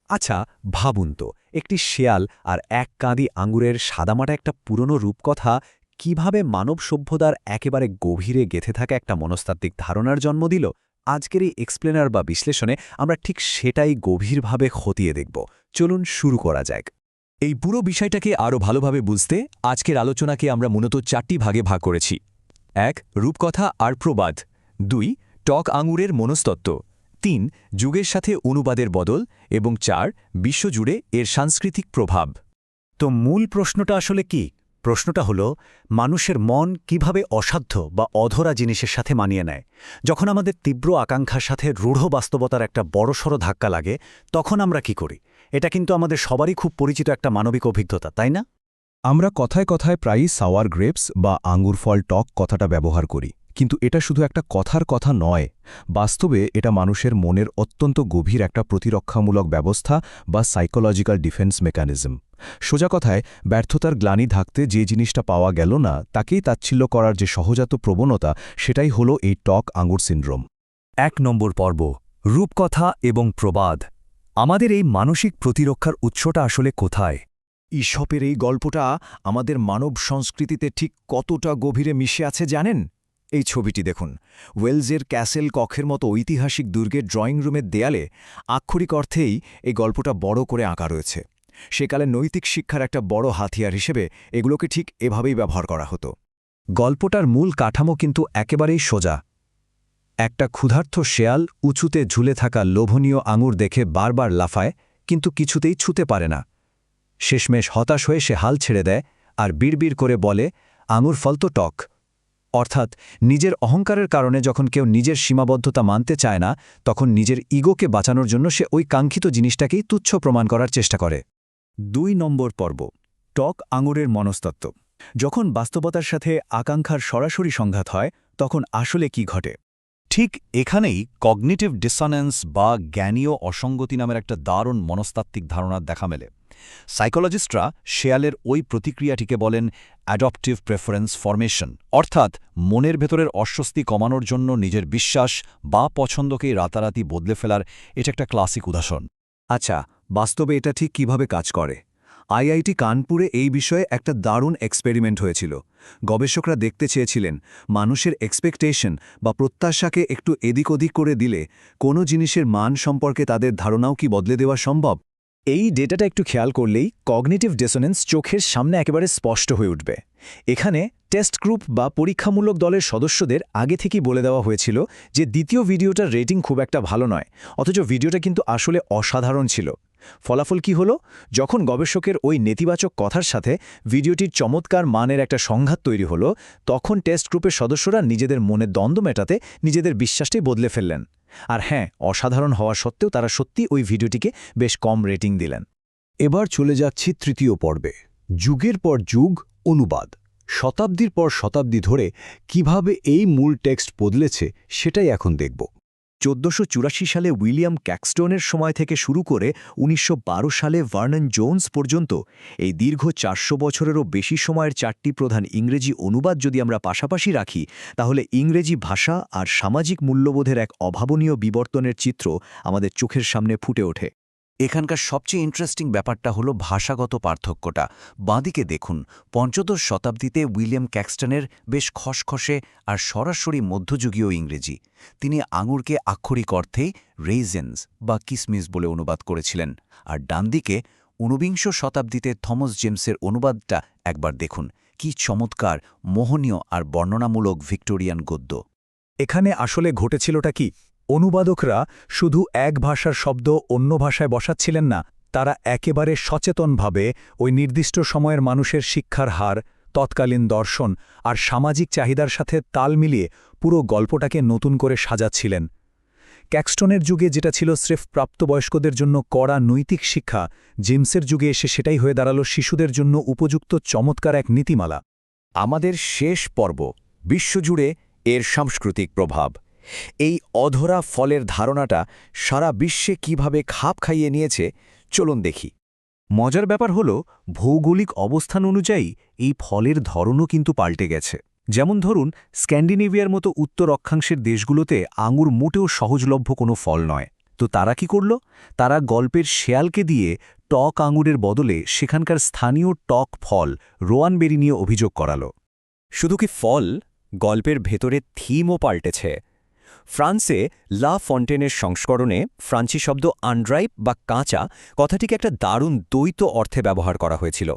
আচ্ছা, ভাবুন তো, একটি শেয়াল আর এক কাঁদি আঙুরের সাদামাটা একটা পুরনো রূপকথা কিভাবে মানব সভ্যতার একেবারে গভীরে গেঁথে থাকা একটা মনস্তাত্ত্বিক ধারণার জন্ম দিল। আজকের এই এক্সপ্লেনার বা বিশ্লেষণে আমরা ঠিক সেটাই গভীরভাবে খতিয়ে দেখব। চলুন শুরু করা যাক। এই পুরো বিষয়টাকে আরও ভালোভাবে বুঝতে আজকের আলোচনাকে আমরা মূলত 4টি ভাগে ভাগ করেছি। 1. রূপকথা আর প্রবাদ। 2. টক আঙুরের মনস্তত্ত্ব। 3. যুগের সাথে অনুবাদের বদল এবং 4. বিশ্বজুড়ে এর সাংস্কৃতিক প্রভাব। তো মূল প্রশ্নটা আসলে কি? প্রশ্নটা হলো মানুষের মন কিভাবে অসাধ্য বা অধরা জিনিসের সাথে মানিয়ে নেয়। যখন আমাদের তীব্র আকাঙ্ক্ষার সাথে রূঢ় বাস্তবতার একটা বড়সড় ধাক্কা লাগে, তখন আমরা কি করি? এটা কিন্তু আমাদের সবারই খুব পরিচিত একটা মানবিক অভিজ্ঞতা, তাই না? আমরা কথায় কথায় প্রায়ই সাওয়ার গ্রেপস বা আঙ্গুর ফল টক কথাটা ব্যবহার করি, কিন্তু এটা শুধু একটা কথার কথা নয়। বাস্তবে এটা মানুষের মনের অত্যন্ত গভীর একটা প্রতিরক্ষামূলক ব্যবস্থা বা সাইকোলজিক্যাল ডিফেন্স মেকানিজম। সোজা কথায়, ব্যর্থতার গ্লানি ঢাকতে যে জিনিসটা পাওয়া গেল না তাকেই তাচ্ছিল্য করার যে সহজাত প্রবণতা, সেটাই হলো এই টক আঙ্গুর সিন্ড্রোম। 1 নম্বর পর্ব, রূপকথা এবং প্রবাদ। আমাদের এই মানসিক প্রতিরক্ষার উৎসটা আসলে কোথায়? ঈশপের এই গল্পটা আমাদের মানব সংস্কৃতিতে ঠিক কতটা গভীরে মিশে আছে জানেন? এই ছবিটি দেখুন। ওয়েলজের ক্যাসেল কক্ষের মতো ঐতিহাসিক দুর্গের ড্রয়িং রুমের দেয়ালে আক্ষরিক অর্থেই এই গল্পটা বড় করে আঁকা রয়েছে। সেকালে নৈতিক শিক্ষার একটা বড় হাতিয়ার হিসেবে এগুলোকে ঠিক এভাবেই ব্যবহার করা হতো। গল্পটার মূল কাঠামো কিন্তু একেবারেই সোজা। একটা ক্ষুধার্ত শেয়াল উঁচুতে ঝুলে থাকা লোভনীয় আঙুর দেখে বারবার লাফায়, কিন্তু কিছুতেই ছুতে পারে না। শেষমেশ হতাশ হয়ে সে হাল ছেড়ে দেয় আর বিড়বিড় করে বলে, আঙুর ফল তো টক। অর্থাৎ নিজের অহংকারের কারণে যখন কেউ নিজের সীমাবদ্ধতা মানতে চায় না, তখন নিজের ইগোকে বাঁচানোর জন্য সে ওই কাঙ্ক্ষিত জিনিসটাকেই তুচ্ছ প্রমাণ করার চেষ্টা করে। 2 নম্বর পর্ব, টক আঙুরের মনস্তত্ত্ব। যখন বাস্তবতার সাথে আকাঙ্ক্ষার সরাসরি সংঘাত হয়, তখন আসলে কি ঘটে? ঠিক এখানেই কগনিটিভ ডিসঅনেন্স বা জ্ঞানীয় অসঙ্গতি নামের একটা দারুণ মনস্তাত্ত্বিক ধারণার দেখা মেলে। সাইকোলজিস্টরা শেয়ালের ওই প্রতিক্রিয়াটিকে বলেন অ্যাডপটিভ প্রেফারেন্স ফরমেশন, অর্থাৎ মনের ভেতরের অস্বস্তি কমানোর জন্য নিজের বিশ্বাস বা পছন্দকেই রাতারাতি বদলে ফেলার এটা একটা ক্লাসিক উদাহরণ। আচ্ছা, বাস্তবে এটা ঠিক কিভাবে কাজ করে? আইআইটি কানপুরে এই বিষয়ে একটা দারুণ এক্সপেরিমেন্ট হয়েছিল। গবেষকরা দেখতে চেয়েছিলেন মানুষের এক্সপেকটেশন বা প্রত্যাশাকে একটু এদিক ওদিক করে দিলে কোনো জিনিসের মান সম্পর্কে তাদের ধারণাও কি বদলে দেওয়া সম্ভব। এই ডেটাটা একটু খেয়াল করলেই কগনিটিভ ডিসোনেন্স চোখের সামনে একেবারে স্পষ্ট হয়ে উঠবে। এখানে টেস্ট গ্রুপ বা পরীক্ষামূলক দলের সদস্যদের আগে থেকেই বলে দেওয়া হয়েছিল যে দ্বিতীয় ভিডিওটার রেটিং খুব একটা ভালো নয়, অথচ ভিডিওটা কিন্তু আসলে অসাধারণ ছিল। ফলাফল কি হলো? যখন গবেষকের ওই নেতিবাচক কথার সাথে ভিডিওটির চমৎকার মানের একটা সংঘাত তৈরি হলো, তখন টেস্ট গ্রুপের সদস্যরা নিজেদের মনের দ্বন্দ্ব মেটাতে নিজেদের বিশ্বাসটাই বদলে ফেললেন। আর হ্যাঁ, অসাধারণ হওয়া সত্ত্বেও তারা সত্যি ওই ভিডিওটিকে বেশ কম রেটিং দিলেন। এবার চলে যাচ্ছি তৃতীয় পর্বে, যুগের পর যুগ অনুবাদ। শতাব্দীর পর শতাব্দী ধরে কিভাবে এই মূল টেক্সট বদলেছে সেটাই এখন দেখব। 1484 সালে উইলিয়াম ক্যাক্সটনের সময় থেকে শুরু করে 1912 সালে ভার্নন জোন্স পর্যন্ত এই দীর্ঘ 400 বছরেরও বেশি সময়ের 4টি প্রধান ইংরেজি অনুবাদ যদি আমরা পাশাপাশি রাখি, তাহলে ইংরেজি ভাষা আর সামাজিক মূল্যবোধের এক অভাবনীয় বিবর্তনের চিত্র আমাদের চোখের সামনে ফুটে ওঠে। এখানকার সবচেয়ে ইন্টারেস্টিং ব্যাপারটা হলো ভাষাগত পার্থক্যটা। বাঁদিকে দেখুন, পঞ্চদশ শতাব্দীতে উইলিয়াম ক্যাক্সটনের বেশ খসখসে আর সরাসরি মধ্যযুগীয় ইংরেজি। তিনি আঙুরকে আক্ষরিক অর্থেই রেইজেন্স বা কিসমিস বলে অনুবাদ করেছিলেন। আর ডানদিকে 19বিংশ শতাব্দীতে থমাস জেমসের অনুবাদটা একবার দেখুন, কি চমৎকার, মোহনীয় আর বর্ণনামূলক ভিক্টোরিয়ান গদ্য। এখানে আসলে ঘটেছিলটা কি? অনুবাদকরা শুধু এক ভাষার শব্দ অন্য ভাষায় বসাচ্ছিলেন না, তারা একেবারে সচেতনভাবে ওই নির্দিষ্ট সময়ের মানুষের শিক্ষার হার, তৎকালীন দর্শন আর সামাজিক চাহিদার সাথে তাল মিলিয়ে পুরো গল্পটাকে নতুন করে সাজাচ্ছিলেন। ক্যাক্সটনের যুগে যেটা ছিল স্রেফ প্রাপ্তবয়স্কদের জন্য কড়া নৈতিক শিক্ষা, জেমসের যুগে এসে সেটাই হয়ে দাঁড়াল শিশুদের জন্য উপযুক্ত চমৎকার এক নীতিমালা। আমাদের শেষ পর্ব, বিশ্বজুড়ে এর সাংস্কৃতিক প্রভাব। এই অধরা ফলের ধারণাটা সারা বিশ্বে কিভাবে খাপ খাইয়ে নিয়েছে, চলুন দেখি। মজার ব্যাপার হল, ভৌগোলিক অবস্থান অনুযায়ী এই ফলের ধরনও কিন্তু পাল্টে গেছে। যেমন ধরুন, স্ক্যান্ডিনেভিয়ার মতো উত্তর অক্ষাংশের দেশগুলোতে আঙুর মোটেও সহজলভ্য কোনো ফল নয়। তো তারা কি করল? তারা গল্পের শেয়ালকে দিয়ে টক আঙুরের বদলে সেখানকার স্থানীয় টক ফল রোয়ানবেরি নিয়ে অভিযোগ করালো। শুধু কি ফল, গল্পের ভেতরে থিমও পাল্টেছে। ফ্রান্সে লা ফন্টেনের সংস্করণে ফ্রান্সি শব্দ আনড্রাইপ বা কাঁচা কথাটিকে একটা দারুণ দ্বৈত অর্থে ব্যবহার করা হয়েছিল।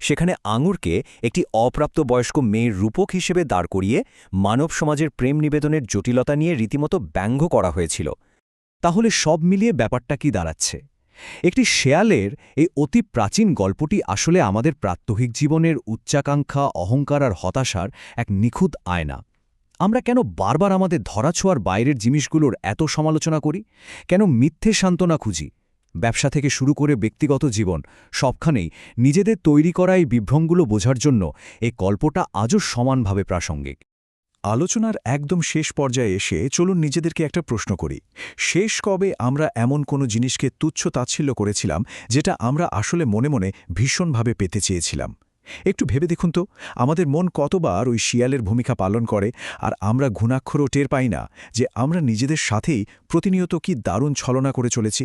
সেখানে আঙুরকে একটি অপ্রাপ্তবয়স্ক মেয়ের রূপক হিসেবে দাঁড় করিয়ে মানব সমাজের প্রেম নিবেদনের জটিলতা নিয়ে রীতিমতো ব্যঙ্গ করা হয়েছিল। তাহলে সব মিলিয়ে ব্যাপারটা কি দাঁড়াচ্ছে? একটি শেয়ালের এই অতি প্রাচীন গল্পটি আসলে আমাদের প্রাত্যহিক জীবনের উচ্চাকাঙ্ক্ষা, অহংকার আর হতাশার এক নিখুঁত আয়না। আমরা কেন বারবার আমাদের ধরাছোঁয়ার বাইরের জিনিসগুলোর এত সমালোচনা করি? কেন মিথ্যে সান্ত্বনা খুঁজি? ব্যবসা থেকে শুরু করে ব্যক্তিগত জীবন, সবখানেই নিজেদের তৈরি করা এই বিভ্রমগুলো বোঝার জন্য এই গল্পটা আজও সমানভাবে প্রাসঙ্গিক। আলোচনার একদম শেষ পর্যায়ে এসে চলুন নিজেদেরকে একটা প্রশ্ন করি। শেষ কবে আমরা এমন কোনো জিনিসকে তুচ্ছ তাচ্ছিল্য করেছিলাম যেটা আমরা আসলে মনে মনে ভীষণভাবে পেতে চেয়েছিলাম? একটু ভেবে দেখুন তো, আমাদের মন কতবার ওই শিয়ালের ভূমিকা পালন করে, আর আমরা ঘুণাক্ষরও টের পাই না যে আমরা নিজেদের সাথেই প্রতিনিয়ত কি দারুণ ছলনা করে চলেছি।